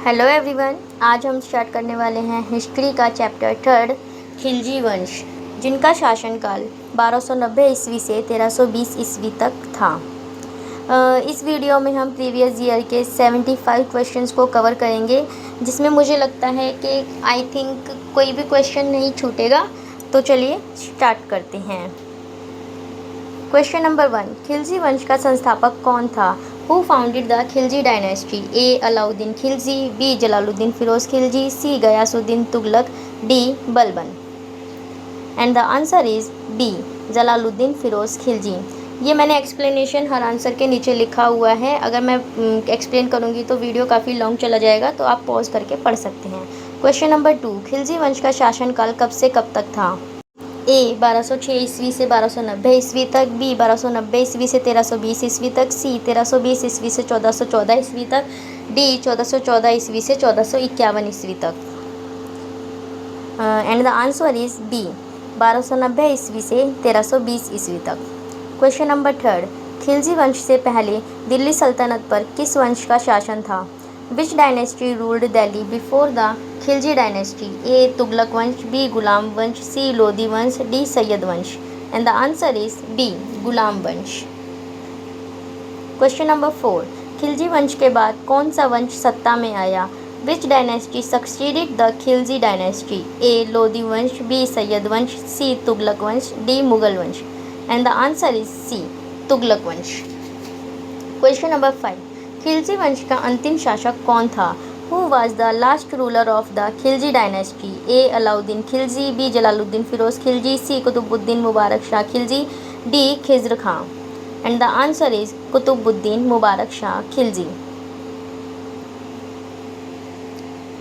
Hello everyone, आज हम start करने वाले हैं हिस्ट्री का चैप्टर 3 खिलजी वंश, जिनका शासनकाल 1290 ईस्वी से 1320 ईस्वी तक था। इस वीडियो में हम प्रीवियस ईयर के 75 क्वेश्चंस को कवर करेंगे, जिसमें मुझे लगता है कि आई थिंक कोई भी क्वेश्चन नहीं छूटेगा। तो चलिए स्टार्ट करते हैं। क्वेश्चन नंबर 1, खिलजी वंश का संस्थापक कौन था? Who founded the Khilji dynasty? A. Alauddin Khilji, B. Jalaluddin Firoz Khilji, C. Ghayasuddin Tughlaq, D. Balban. And the answer is B. Jalaluddin Firoz Khilji. ये मैंने एक्सप्लेनेशन हर आंसर के नीचे लिखा हुआ है। अगर मैं एक्सप्लेन करूँगी तो वीडियो काफ़ी लॉन्ग चला जाएगा, तो आप पॉज करके पढ़ सकते हैं। क्वेश्चन नंबर 2, खिलजी वंश का शासनकाल कब से कब तक था? A 1206 ईस्वी से 1290 ईस्वी तक, B 1290 ईस्वी से 1320 ईस्वी तक, C 1320 ईस्वी से 1414 ईस्वी तक, D 1414 ईस्वी से 1451 ईस्वी तक। And the answer is B 1290 ईस्वी से 1320 ईस्वी तक। क्वेश्चन नंबर 3, खिलजी वंश से पहले दिल्ली सल्तनत पर किस वंश का शासन था? Which dynasty ruled Delhi before the Khilji dynasty? A Tughlaq वंश, बी गुलाम वंश, सी लोधी वंश, डी सैयद वंश। And the answer is B गुलाम वंश। क्वेश्चन नंबर 4, खिलजी वंश के बाद कौन सा वंश सत्ता में आया? Which dynasty succeeded the Khilji dynasty? A Lodi वंश, बी सैयद वंश, सी तुगलक वंश, डी मुगल वंश। And the answer is C Tughlaq वंश। क्वेश्चन नंबर 5, खिलजी वंश का अंतिम शासक कौन था? Who was the last ruler of the Khilji dynasty? A. Alauddin Khilji, B. Jalaluddin Firoz Khilji, C. Qutbuddin Mubarak Shah Khilji, D. Khizr Khan. And the answer is Qutbuddin Mubarak Shah Khilji.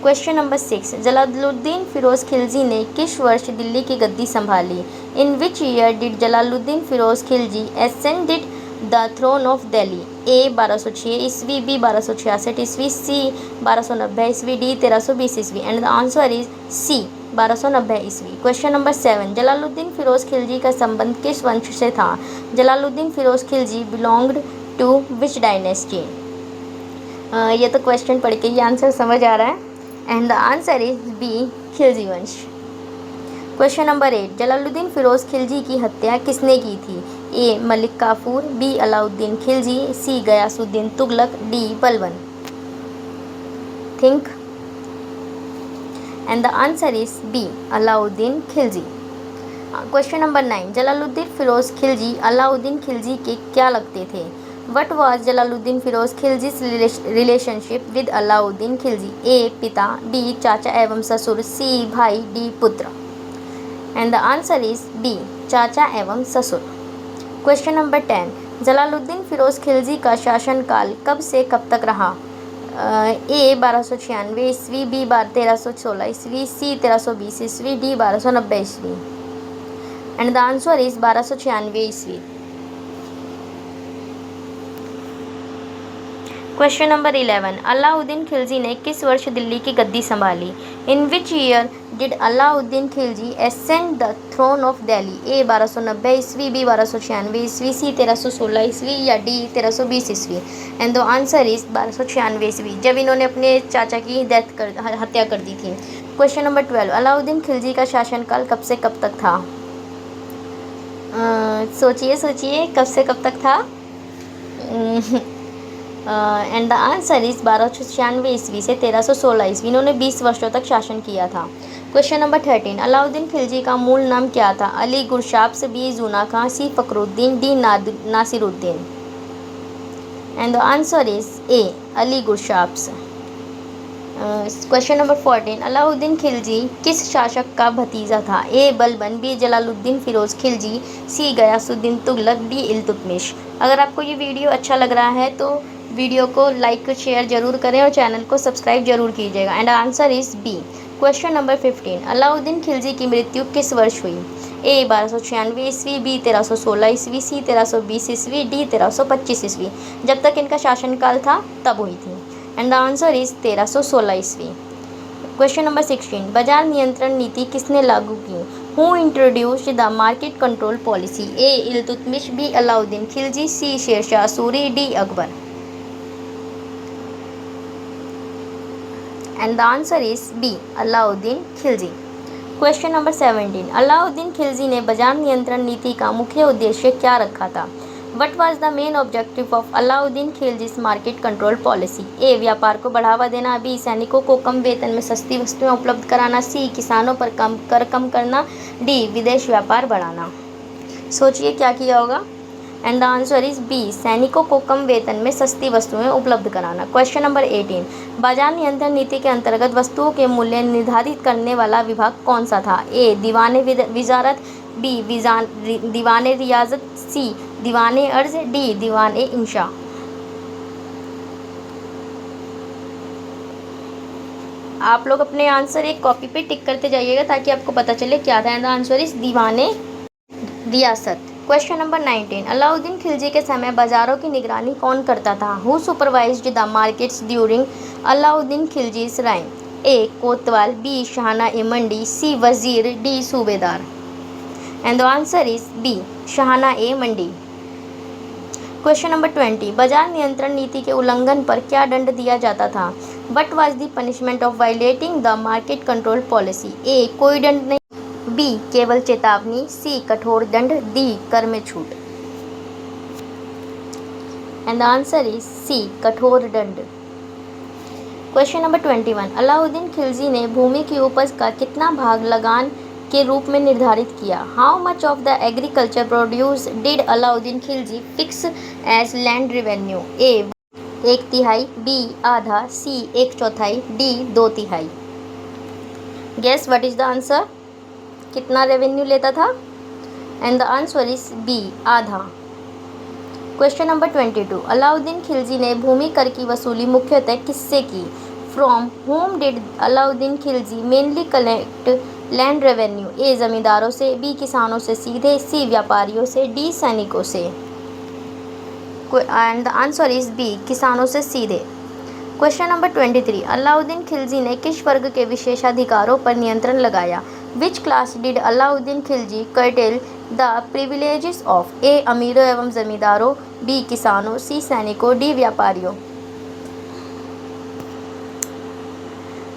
Question number 6, Jalaluddin Firoz Khilji ने किस वर्ष दिल्ली की गद्दी संभाली? In which year did Jalaluddin Firoz Khilji ascended the throne of Delhi? A 1206 ईस्वी, B 1266 ईस्वी, सी 1290 ईस्वी, D 1320 ईस्वी। And the answer is C 1290 ईस्वी। क्वेश्चन नंबर 7, जलालुद्दीन फिरोज़ खिलजी का संबंध किस वंश से था? Jalaluddin Firoz Khilji belonged to which dynasty? ये तो क्वेश्चन पढ़ के ही आंसर समझ आ रहा है। And the answer is B Khilji वंश। क्वेश्चन नंबर 8, जलालुद्दीन फिरोज़ खिलजी की हत्या किसने की थी? A Malik Kafur, B Alauddin Khilji, C Ghiyasuddin Tughlaq, D Balban. Think. And the answer is B Alauddin Khilji. Question number 9, Jalaluddin Firoz Khilji Alauddin Khilji के क्या लगते थे? What was Jalaluddin Firoz Khilji's relationship with Alauddin Khilji? A पिता, डी चाचा एवं ससुर, सी भाई, डी पुत्र। And the answer is B चाचा एवं ससुर। क्वेश्चन नंबर 10, जलालुद्दीन फिरोज़ खिलजी का शासनकाल कब से कब तक रहा? ए 1296 ईस्वी, बी 1316 ईस्वी, सी 1320 ईस्वी, डी 1290 ईस्वी। एंड द आंसर इज 1296 ईस्वी। क्वेश्चन नंबर 11, अलाउद्दीन खिलजी ने किस वर्ष दिल्ली की गद्दी संभाली? In which year did Alauddin Khilji ascend the throne of Delhi? A 1290 ईस्वी, बी 1296 ईस्वी, सी 1316 ईस्वी, या डी 1320 ईस्वी। एंड द आंसर इज 1296 ईस्वी, जब इन्होंने अपने चाचा की हत्या कर दी थी। क्वेश्चन नंबर 12, अलाउद्दीन खिलजी का शासनकाल कब से कब तक था? सोचिए कब से कब तक था? एंड द आंसर इज 1296 ईस्वी से 1316 ईस्वी। इन्होंने 20 वर्षों तक शासन किया था। क्वेश्चन नंबर 13, अलाउद्दीन खिलजी का मूल नाम क्या था? Ali Gurshasp, B Juna Khan, C Fakhruddin, D Nasiruddin. And the answer is A Ali Gurshasp. Question number 14, Alauddin Khilji किस शासक का भतीजा था? A Balban, B Jalaluddin Firoz Khilji, C Ghiyasuddin Tughlaq, D Iltutmish. अगर आपको ये वीडियो अच्छा लग रहा है तो वीडियो को लाइक शेयर जरूर करें और चैनल को सब्सक्राइब जरूर कीजिएगा। And answer is B. Question number 15, Alauddin Khilji की मृत्यु किस वर्ष हुई? ए 1296 ईस्वी, बी 1316 ईस्वी, सी 1320 ईस्वी, डी 1325 ईस्वी। जब तक इनका शासनकाल था तब हुई थी। एंड द आंसर इज 1316 ईस्वी। क्वेश्चन नंबर 16, बाजार नियंत्रण नीति किसने लागू की? Who introduced the market control policy? A Iltutmish, B Alauddin Khilji, C Sher Shah Suri, D Akbar. And the answer is B. Alauddin Khilji. Question number 17, Alauddin Khilji ने बाजार नियंत्रण नीति का मुख्य उद्देश्य क्या रखा था? What was the main objective of Alauddin Khilji's market control policy? A. व्यापार को बढ़ावा देना, बी. सैनिकों को कम वेतन में सस्ती वस्तुएं उपलब्ध कराना, सी. किसानों पर कर कम करना, डी. विदेश व्यापार बढ़ाना। सोचिए क्या किया होगा। And the answer is B. सैनिकों को कम वेतन में सस्ती वस्तुएं उपलब्ध कराना। क्वेश्चन नंबर 18, बाजार नियंत्रण नीति के अंतर्गत वस्तुओं के मूल्य निर्धारित करने वाला विभाग कौन सा था? ए. दीवाने विजारत, बी. दीवाने रियासत, सी. दीवाने अर्ज, डी. दीवाने इंशा। आप लोग अपने आंसर एक कॉपी पे टिक करते जाइएगा ताकि आपको पता चले क्या था। एंड द आंसर इज दीवाने रियासत। क्वेश्चन नंबर 19, अलाउद्दीन खिलजी के समय बाजारों की निगरानी कौन करता था? Who supervised the markets during Alauddin Khilji's rhyme? A. कोतवाल, बी. शाहना ए मंडी, सी. वजीर, डी. सूबेदार। And the answer is B. शाहना A Mandi. Question number 20, बाजार नियंत्रण नीति के उल्लंघन पर क्या दंड दिया जाता था? What was the punishment of violating the market control policy? A. कोई दंड नहीं, बी. केवल चेतावनी, सी. कठोर दंड, डी. कर में छूट। And the answer is C. कठोर दंड। क्वेश्चन नंबर 21, अलाउद्दीन खिलजी ने भूमि की उपज का कितना भाग लगान के रूप में निर्धारित किया? How much of the agriculture produce did Alauddin Khilji fix as land revenue? A. 1/3, B. आधा, C. 1/4, D. 2/3। Guess what is the answer? कितना रेवेन्यू लेता था? And the answer is B. आधा। क्वेश्चन नंबर 22, अलाउद्दीन खिलजी ने भूमि कर की वसूली मुख्यतः किससे की? From whom did Alauddin Khilji mainly collect land revenue? A. जमींदारों से, बी. किसानों से सीधे, सी. व्यापारियों से, डी. सैनिकों से। And the answer is B. किसानों से सीधे। क्वेश्चन नंबर 23, अलाउद्दीन खिलजी ने किस वर्ग के विशेषाधिकारों पर नियंत्रण लगाया? Which class did Alauddin Khilji curtail the privileges of? A. अमीरों एवं जमींदारों, बी. किसानों, सी. सैनिकों, डी. व्यापारियों।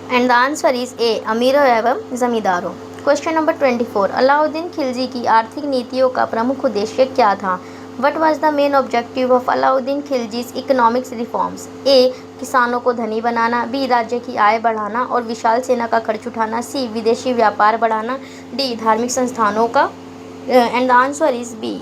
And the answer is A. अमीरों एवं जमींदारों। क्वेश्चन नंबर 24, अलाउद्दीन खिलजी की आर्थिक नीतियों का प्रमुख उद्देश्य क्या था? What was the main objective of Alauddin Khilji's economics reforms? A. किसानों को धनी बनाना, बी. राज्य की आय बढ़ाना और विशाल सेना का खर्च उठाना, सी. विदेशी व्यापार बढ़ाना, डी. धार्मिक संस्थानों का। And the answer is B.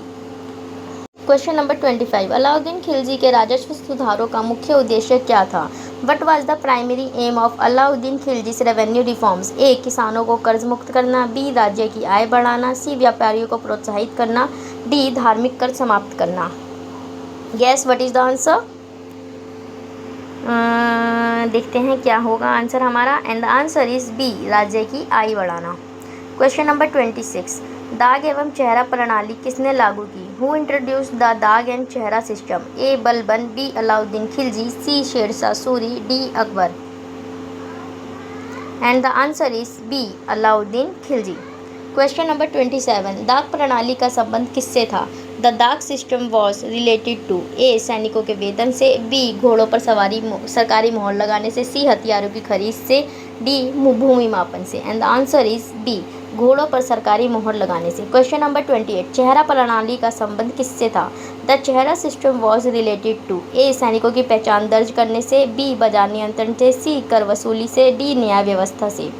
Question number 25, Alauddin Khilji के राजस्व सुधारों का मुख्य उद्देश्य क्या था? What was the primary aim of Alauddin Khilji's revenue reforms? A. किसानों को कर्ज मुक्त करना, बी. राज्य की आय बढ़ाना, सी. व्यापारियों को प्रोत्साहित करना, डी. धार्मिक कर समाप्त करना। Guess what is the answer? देखते हैं क्या होगा आंसर हमारा। And the answer is B. राज्य की आय बढ़ाना। क्वेश्चन नंबर 26, दाग एवं चेहरा प्रणाली किसने लागू की? हु इंट्रोड्यूस द दाग एंड चेहरा system? A. Balban, B. Alauddin Khilji, C. Sher Shah Suri, D. Akbar. And the answer is B. Alauddin Khilji. Question number 27, Dagh प्रणाली का संबंध किससे था? The Dagh system was related to? A. सैनिकों के वेतन से, बी. घोड़ों पर सवारी सरकारी मोहर लगाने से, सी. हथियारों की खरीद से, डी. भूमि मापन से। And the answer is B. घोड़ों पर सरकारी मोहर लगाने से। क्वेश्चन नंबर 28, चेहरा प्रणाली का संबंध किससे था? द चेहरा system was related to? A. सैनिकों की पहचान दर्ज करने से, बी. बाजार नियंत्रण से, सी. कर वसूली से, डी. न्याय व्यवस्था से।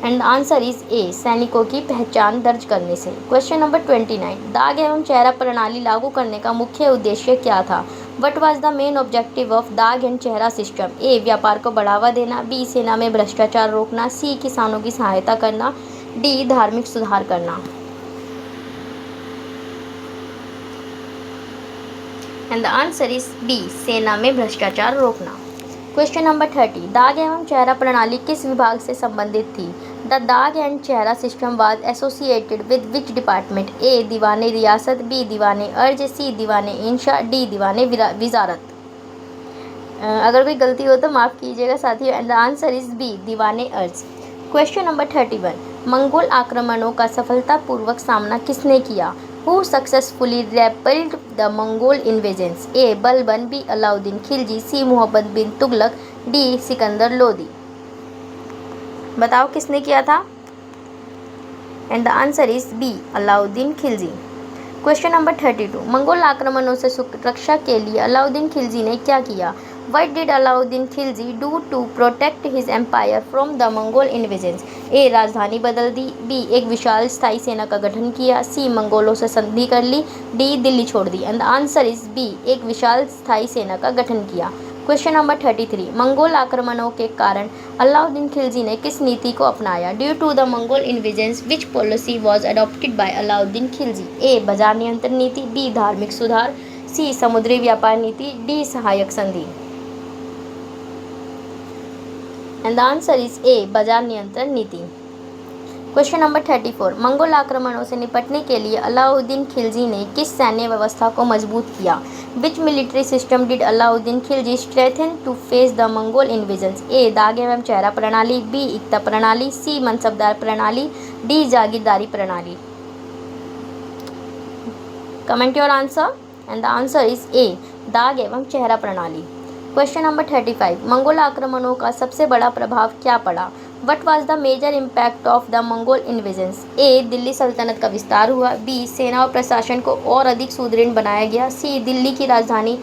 एंड आंसर इज ए. सैनिकों की पहचान दर्ज करने से। क्वेश्चन नंबर 29, दाग एवं चेहरा प्रणाली लागू करने का मुख्य उद्देश्य क्या था? What was the main objective of दाग एंड चेहरा सिस्टम? ए. व्यापार को बढ़ावा देना, बी. सेना में भ्रष्टाचार रोकना, सी. किसानों की सहायता करना, डी. धार्मिक सुधार करना। And the answer is B. सेना में भ्रष्टाचार रोकना। क्वेश्चन नंबर 30, दाग एवं चेहरा प्रणाली किस विभाग से संबंधित थी? द दाग एंड चेहरा system was associated with which department? A. दीवाने रियासत, बी. दीवाने अर्ज, सी. दीवाने इंशा, डी. दीवाने विजारत। अगर कोई गलती हो तो माफ़ कीजिएगा साथियों। And the answer is B. दीवाने अर्ज। क्वेश्चन नंबर 31, मंगोल आक्रमणों का सफलतापूर्वक सामना किसने किया? Who successfully repelled the Mongol invasions? A. Balban, B. Alauddin Khilji, C. Mohammad bin Tughlaq, D. Sikandar Lodi. बताओ किसने किया था? And the answer is B, Alauddin Khilji. Question number 32, Mongol आक्रमणों से सुरक्षा के लिए अलाउद्दीन खिलजी ने क्या किया? What did Alauddin Khilji do to protect his empire from the Mongol invasions? ए, राजधानी बदल दी। बी, एक विशाल स्थायी सेना का गठन किया। सी, मंगोलों से संधि कर ली। डी, दिल्ली छोड़ दी। And the answer is B, एक विशाल स्थायी सेना का गठन किया। क्वेश्चन नंबर 33, मंगोल आक्रमणों के कारण अलाउद्दीन खिलजी ने किस नीति को अपनाया? Due to the Mongol invasions which policy was adopted by Alauddin Khilji? A, बाजार नियंत्रण नीति। बी, धार्मिक सुधार। सी, समुद्री व्यापार नीति। डी, सहायक संधि। एंड द आंसर इज ए, बाजार नियंत्रण नीति। क्वेश्चन नंबर 34, मंगोल आक्रमणों से निपटने के लिए अलाउद्दीन खिलजी ने किस सैन्य व्यवस्था को मजबूत किया? Which military system did Alauddin Khilji strengthen to face the Mongol invasions? A, दाग एवं चेहरा प्रणाली। बी, एकता प्रणाली। सी, मनसबदार प्रणाली। डी, जागीरदारी प्रणाली। Comment your answer. And the answer is ए, दाग एवं चेहरा प्रणाली। क्वेश्चन नंबर 35, मंगोल आक्रमणों का सबसे बड़ा प्रभाव क्या पड़ा? What was the major impact of the Mongol invasions? A, Delhi सल्तनत का विस्तार हुआ। बी, सेना और प्रशासन को और अधिक सुदृढ़ बनाया गया। सी, दिल्ली की राजधानी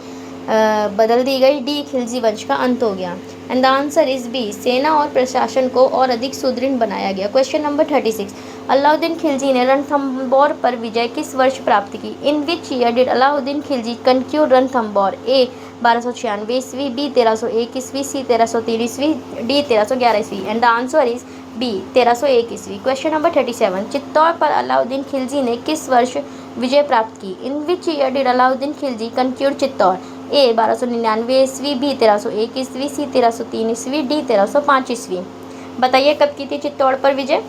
बदल दी गई। डी, खिलजी वंश का अंत हो गया। And the answer is B, सेना और प्रशासन को और अधिक सुदृढ़ बनाया गया। क्वेश्चन नंबर 36, अलाउद्दीन खिलजी ने रणथंबोर पर विजय किस वर्ष प्राप्त की? In which year did Alauddin Khilji conquer Ranthambore? A, 1296 ईस्वी। बी, 1301 ईस्वी। सी, 1303 ईस्वी। डी, 1311 ईस्वी। And the answer is B, 1301 ईस्वी। क्वेश्चन नंबर 37, चित्तौड़ पर अलाउद्दीन खिलजी ने किस वर्ष विजय प्राप्त की? In which year did Alauddin Khilji conquer Chittor? A, 1299 ईस्वी। बी, 1301 ईस्वी। सी, 1303 ईस्वी। डी, 1305 ईस्वी। बताइए कब की थी चित्तौड़ पर विजय?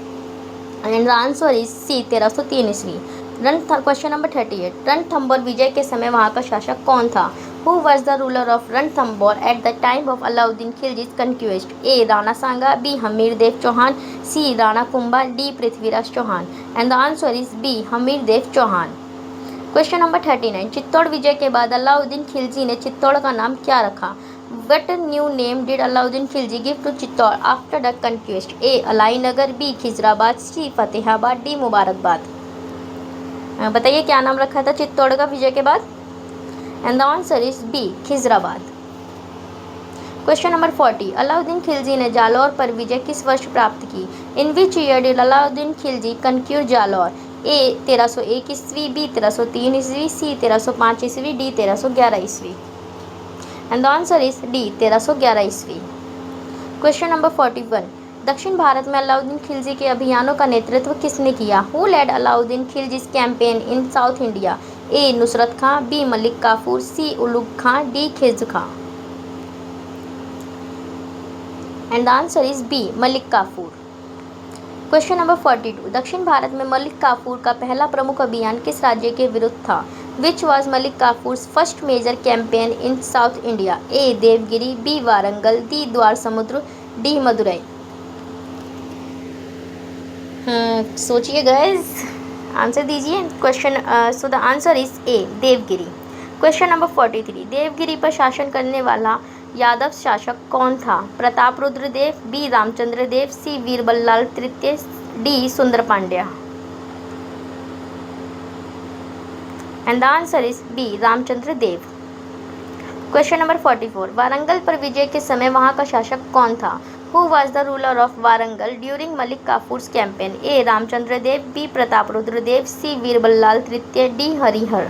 And the answer is C, 1303 ईस्वी। क्वेश्चन नंबर 38, रणथंबोर विजय के समय वहाँ का शासक कौन था? Who was the ruler of Ranthambore at the time of Alauddin Khilji's conquest? A, Rana Sanga. B, Hamir Dev Chauhan. C, Rana Kumbha. D, Prithviraj Chauhan. And the answer is B, Hamir Dev Chauhan. Question number 39, Chittor विजय के बाद अलाउद्दीन खिलजी ने चित्तौड़ का नाम क्या रखा? What new name did Alauddin Khilji give to Chittor after the conquest? A, अलाईनगर। B, Khizrabad. C, Fatehabad. D, मुबारकबाद। बताइए क्या नाम रखा था चित्तौड़ का विजय के बाद? And the answer is B, Khizrabad. Question number 40, Alauddin Khilji ने जालौर पर विजय किस वर्ष प्राप्त की? In which year did Alauddin Khilji conquer Jalore? A, 1301 ईस्वी। बी, 1303 ईस्वी। सी, 1305 ईस्वी। डी, 1311 ईस्वी। And the answer is D, 1311 ईस्वी। क्वेश्चन नंबर 41, दक्षिण भारत में अलाउद्दीन खिलजी के अभियानों का नेतृत्व किसने किया? Who led Alauddin Khilji's campaign in south India? A, Nusrat Khan. B, Malik Kafur. C, Ulugh Khan. D, Khizr Khan. And the answer is B, Malik Kafur. Question number 42, दक्षिण भारत में मलिक काफूर का पहला प्रमुख अभियान किस राज्य के विरुद्ध था? Which was Malik Kafur's first major campaign in south India? A, Devagiri. B, Warangal. D, Dwarasamudra. D, Madurai. सोचिए गाइस, आंसर दीजिए। Question so the answer is A, Devagiri. Question number 43, Devagiri पर शासन करने वाला यादव शासक कौन था? प्रताप रुद्र देव। बी, रामचंद्र देव। सी, वीरबल्लाल तृतीय। D, Sundar Pandya. And the answer is B, Ramachandra Dev. Question number 44, Warangal पर विजय के समय वहां का शासक कौन था? Who was the ruler of Warangal during Malik Kafur's campaign? A, Ramchandra Dev. B, Pratap Rudra Dev. C, Veera Ballala तृतीय। D, Harihar.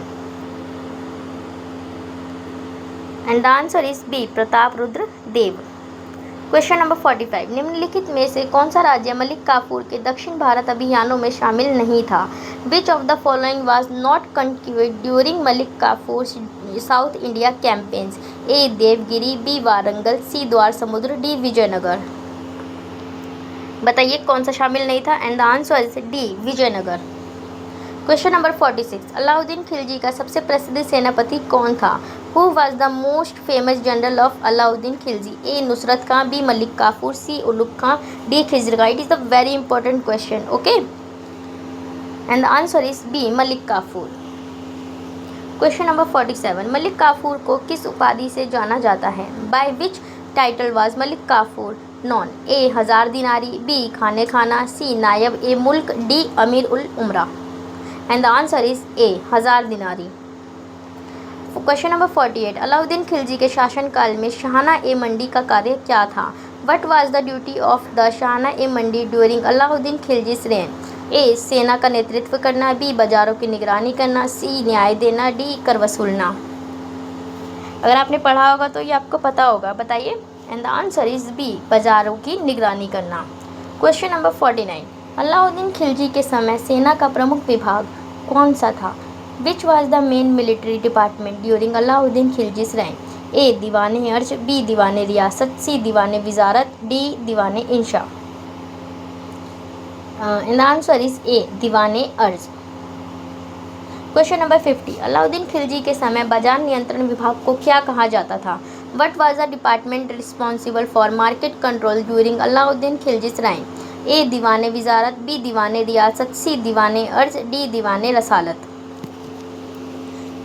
And the answer is B, Pratap Rudra Dev. Question number 45, निम्नलिखित में से कौन सा राज्य मलिक काफूर के दक्षिण भारत अभियानों में शामिल नहीं था? Which of the following was not conquered during Malik Kafur south India campaigns? A, Devagiri. B, Warangal. C, Dwarasamudra. D, Vijayanagar. बताइए कौन सा शामिल नहीं था? And the answer is D, Vijayanagar. Question number 46, Alauddin Khilji का सबसे प्रसिद्ध सेनापति कौन था? Who was the most famous general of Alauddin Khilji? A, Nusrat Khan. B, Malik Kafur. C, Ulugh Khan. D, Khizr Khan. It is a very important question. Okay, and the answer is B, Malik Kafur. Question number 47, Malik Kafur को किस उपाधि से जाना जाता है? By which title was Malik Kafur known. A 1000 दिनारी, B खाने खाना, सी नायब ए मुल्क, डी अमीर उल उमरा। And the answer is A 1000 Dinari. Question number 48, Alauddin Khilji के शासनकाल में शाहना ए मंडी का कार्य क्या था? What was the duty of the Shahna A Mandi during Alauddin Khilji's reign? A सेना का नेतृत्व करना, बी बाजारों की निगरानी करना, सी न्याय देना, डी कर वसूलना। अगर आपने पढ़ा होगा तो ये आपको पता होगा, बताइए। And the answer is B बाजारों की निगरानी करना। क्वेश्चन नंबर 49, अलाउद्दीन खिलजी के समय सेना का प्रमुख विभाग कौन सा था? Which was the main military department during Alauddin Khilji's reign? A दीवाने अर्ज, बी दीवाने रियासत, सी दीवाने विजारत, डी दीवाने इंशा। And the answer is A दीवाने अर्ज। क्वेश्चन नंबर 50, अलाउद्दीन खिलजी के समय बाजार नियंत्रण विभाग को क्या कहा जाता था? What was the department responsible for market control during Alauddin Khilji's reign? A दीवाने विजारत, बी दीवाने रियासत, सी दीवाने अर्ज, डी दीवाने रसालत।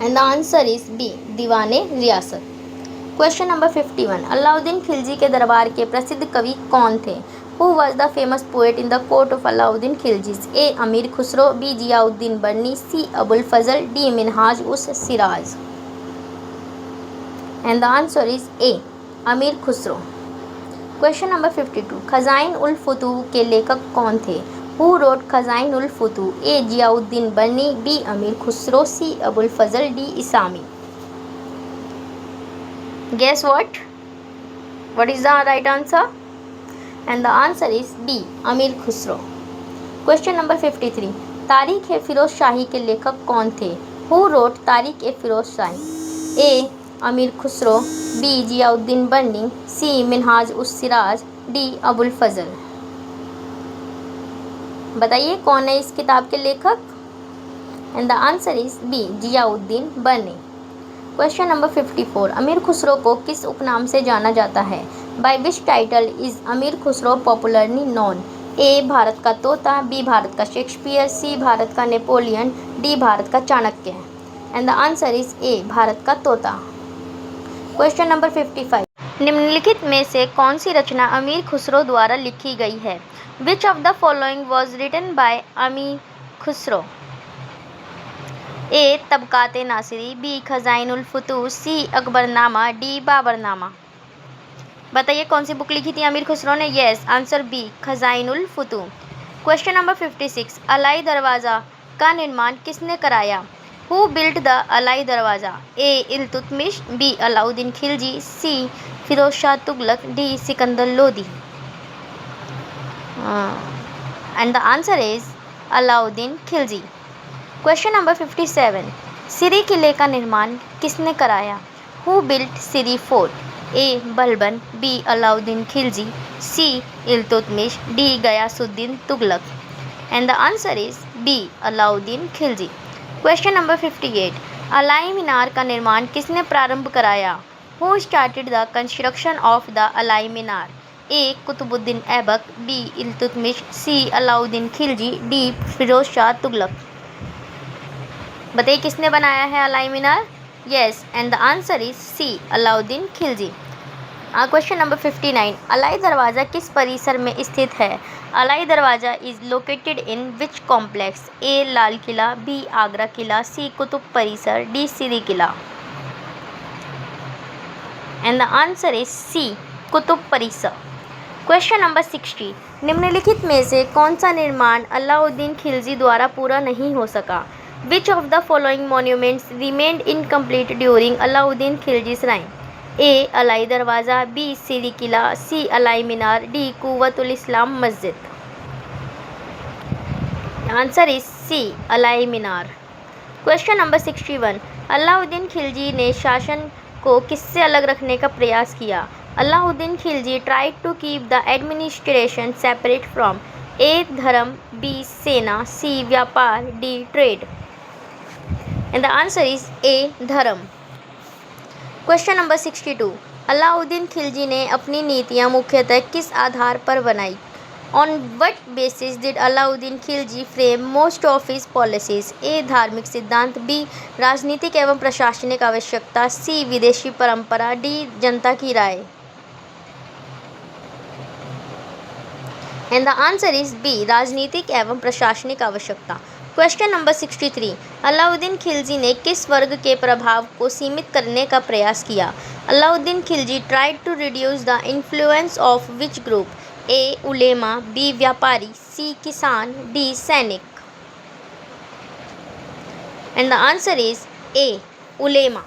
And the answer is B Diwane Riyasat. Question number 51, Alauddin Khilji के दरबार के प्रसिद्ध कवि कौन थे? Who was the famous poet in the court of Alauddin Khilji's? A Amir Khusro, B Ziauddin Barani, C Abul Fazal, D Minhaj us Siraj. And the answer is A Amir Khusro. Question number 52, Khazain ul Futuh के लेखक कौन थे? Who wrote Khazain ul Futuh? A Ziauddin Barani, B Amir Khusro, C Abul Fazal, D Isami. Guess what is the right answer? And the answer is B अमीर Khusro. Question number 53, तारीख ए फिरोज शाही के लेखक कौन थे? हु रोट तारीख ए फिरोज शाही? ए अमीर खुसरो, बी जियाउद्दीन बर्नी, सी मिनहाज उस सिराज, डी अबुल फजल। बताइए कौन है इस किताब के लेखक? And the answer is B Ziauddin Barani. Question number 54, Amir Khusro को किस उपनाम से जाना जाता है? बाय विच टाइटल इज अमीर खुसरो पॉपुलरली नोन? ए भारत का तोता, बी भारत का शेक्सपियर, सी भारत का नेपोलियन, डी भारत का Chanakya. And the answer is ए भारत का तोता। क्वेश्चन नंबर 55, निम्नलिखित में से कौन सी रचना अमीर खुसरो द्वारा लिखी गई है? Which of the following was written by Amir Khusrau? A Tabaqat Nasiri, B Khazain ul Futuh, C Akbarnama, D Baburnama. बताइए कौन सी बुक लिखी थी अमीर खुसरो ने? Yes, answer B Khazain ul Futuh. Question number 56, Alai Darwaza का निर्माण किसने कराया? Who built the Alai Darwaza? A Iltutmish, B Alauddin Khilji, C Firoz Shah Tughlaq, D Sikandar Lodi. And the answer is Alauddin Khilji. Question number 57, Siri किले का निर्माण किसने कराया? Who built Siri fort? A Balban, B Alauddin Khilji, C Iltutmish, D Ghiyasuddin Tughlaq. And the answer is B Alauddin Khilji. Question number 58, Alai Minar का निर्माण किसने प्रारंभ कराया? Who started the construction of the Alai Minar? A Qutubuddin Aibak, B Iltutmish, C Alauddin Khilji, D Firoz Shah Tughlaq. बताइए किसने बनाया है Alai Minar? Yes, and the answer is C Alauddin Khilji. Question number 59, Alai Darwaza किस परिसर में स्थित है? Alai Darwaza is located in which complex? A Lal Qila, B Agra किला, सी कुतुब परिसर, डी सिरी किला। And the answer is C Qutub परिसर। क्वेश्चन नंबर 60, निम्नलिखित में से कौन सा निर्माण अलाउद्दीन खिलजी द्वारा पूरा नहीं हो सका? Which of the following monuments remained incomplete during Alauddin Khilji's reign? A. Alai दरवाज़ा, B. Siri Qila, C. Alai Minar, D. Quwwatul Islam Masjid. Answer is C. Alai Minar. Question number 61, Alauddin Khilji ने शासन को किससे अलग रखने का प्रयास किया? Alauddin Khilji tried to keep the administration separate from A. धर्म, B. सेना, C. व्यापार, D. Trade. And the answer is A dharma. Question number 62, Alauddin Khilji ने अपनी नीतियाँ मुख्यतः किस आधार पर बनाई? On what basis did Alauddin Khilji frame most of his policies? A धार्मिक सिद्धांत, बी राजनीतिक एवं प्रशासनिक आवश्यकता, सी विदेशी परंपरा, डी जनता की राय। And the answer is B, राजनीतिक एवं प्रशासनिक आवश्यकता। क्वेश्चन नंबर 63, अलाउद्दीन खिलजी ने किस वर्ग के प्रभाव को सीमित करने का प्रयास किया? Alauddin Khilji tried to reduce the influence of which group? A ulema, B व्यापारी, सी किसान, डी सैनिक। And the answer is A ulema.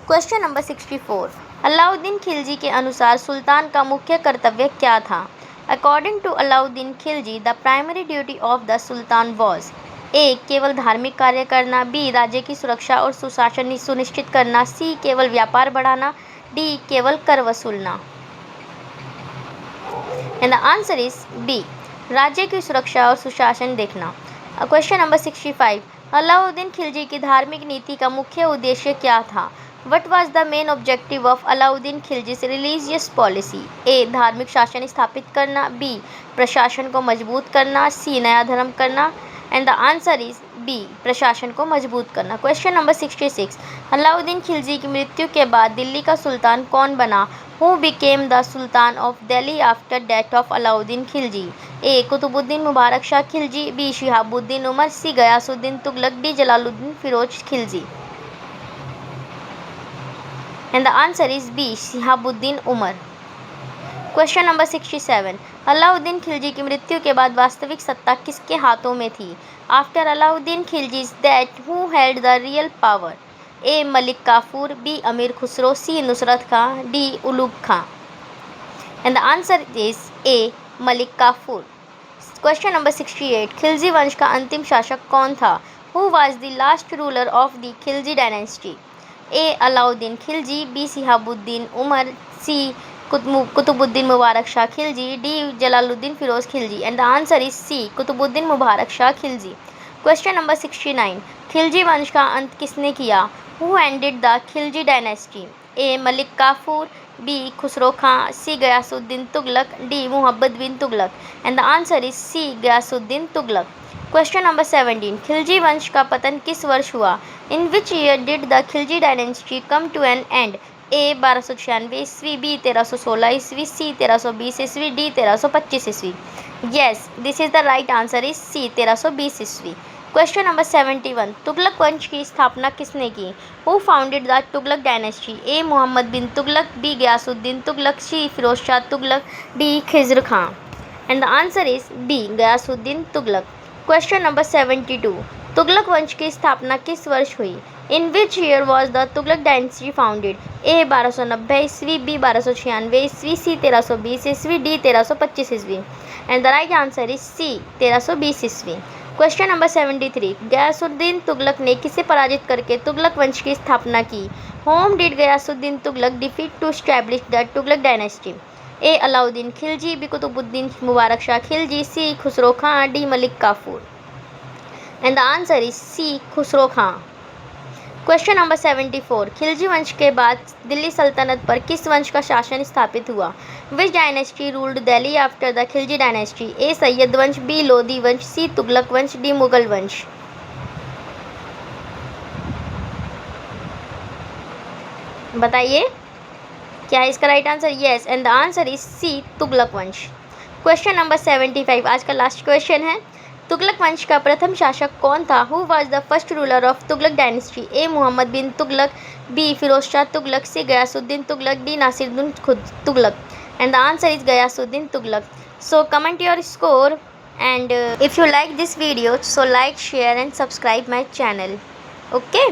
Question number 64, Alauddin Khilji के अनुसार सुल्तान का मुख्य कर्तव्य क्या था? According to Alauddin Khilji the primary duty of the sultan was? A केवल धार्मिक कार्य करना, बी राज्य की सुरक्षा और सुशासन सुनिश्चित करना, सी केवल व्यापार बढ़ाना, डी केवल कर वसूलना। And the answer is B, राज्य की सुरक्षा और सुशासन देखना। क्वेश्चन नंबर 65, अलाउद्दीन खिलजी की धार्मिक नीति का मुख्य उद्देश्य क्या था? What was the main objective of Alauddin Khilji's religious policy? A धार्मिक शासन स्थापित करना, बी प्रशासन को मजबूत करना, सी नया धर्म करना। And the answer is B, प्रशासन को मजबूत करना। क्वेश्चन नंबर 66, अलाउद्दीन खिलजी की मृत्यु के बाद दिल्ली का सुल्तान कौन बना? Who became the sultan of Delhi after death of Alauddin Khilji? A Qutbuddin Mubarak Shah Khilji, B Shihabuddin Umar, C Ghiyasuddin Tughlaq, D Jalaluddin Firoz Khilji. And the answer is B, Shihabuddin Umar. Question number 67, Alauddin Khilji की मृत्यु के बाद वास्तविक सत्ता किसके हाथों में थी? After Alauddin Khilji's death who held the real power? A Malik Kafur, B Amir Khusro, C Nusrat Khan, D Ulugh Khan. And the answer is A Malik Kafur. Question number 68, Khilji वंश का अंतिम शासक कौन था? Who was the last ruler of the Khilji dynasty? A Alauddin Khilji, B Shihabuddin Umar, C Qutubuddin Mubarak Shah Khilji, D Jalaluddin Firoz Khilji. And the answer is C, Qutubuddin Mubarak Shah Khilji. Question number 69, Khilji वंश का अंत किसने किया? Who ended the Khilji dynasty? A Malik Kafur, B Khusro Khan, C Ghiyasuddin Tughlaq, D Muhammad bin Tughlaq. And the answer is C, Ghiyasuddin Tughlaq. Question number 17, Khilji वंश का पतन किस वर्ष हुआ? In which year did the Khilji dynasty come to an end? A 1296 ईस्वी, बी 1316 ईस्वी, सी 1320 ईस्वी, डी 1325 ईस्वी। Yes, this is the right answer is C, 1320 ईस्वी। क्वेश्चन नंबर 71, तुगलक वंश की स्थापना किसने की? Who founded the Tughlaq dynasty? A Muhammad bin Tughlaq, B Ghiyasuddin Tughlaq, C Firoz Shah Tughlaq, D Khizr Khan. And the answer is B, Ghiyasuddin Tughlaq. Question number 72, Tughlaq वंश की स्थापना किस वर्ष हुई? In which year was the Tughlaq dynasty founded? A 1290 ईस्वी, बी 1296 ईस्वी, सी 1320 ईस्वी, डी 1325 ईस्वी। And the right answer is C, 1320 ईस्वी। क्वेश्चन नंबर 73, गयासुद्दीन तुगलक ने किसे पराजित करके तुगलक वंश की स्थापना की? Whom did Ghiyasuddin Tughlaq defeat to establish the Tughlaq dynasty? A Alauddin Khilji, B Qutbuddin Mubarak Shah Khilji, C Khusrau Khan, D Malik Kafur. And the answer is C, Khusrau Khan. Question number 74, Khilji वंश के बाद दिल्ली सल्तनत पर किस वंश का शासन स्थापित हुआ? Which dynasty ruled Delhi after the Khilji dynasty? A Sayyid वंश, बी लोधी वंश, सी तुगलक वंश, डी मुगल वंश। बताइए क्या है इसका right answer? Yes, and the answer is C, Tughlaq वंश। क्वेश्चन नंबर 75, आज का लास्ट क्वेश्चन है, तुगलक वंश का प्रथम शासक कौन था? Who was the first ruler of Tughlaq dynasty? A Muhammad bin Tughlaq, B Firoz Shah Tughlaq, C Ghiyasuddin Tughlaq, D Nasiruddin Tughlaq. And the answer is Ghiyasuddin Tughlaq. So comment your score and if you like this video, so like, share and subscribe my channel. Okay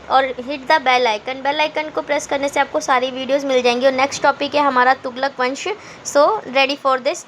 और hit the bell icon को press करने से आपको सारी videos मिल जाएंगी। और next topic है हमारा तुगलक वंश। So ready for this.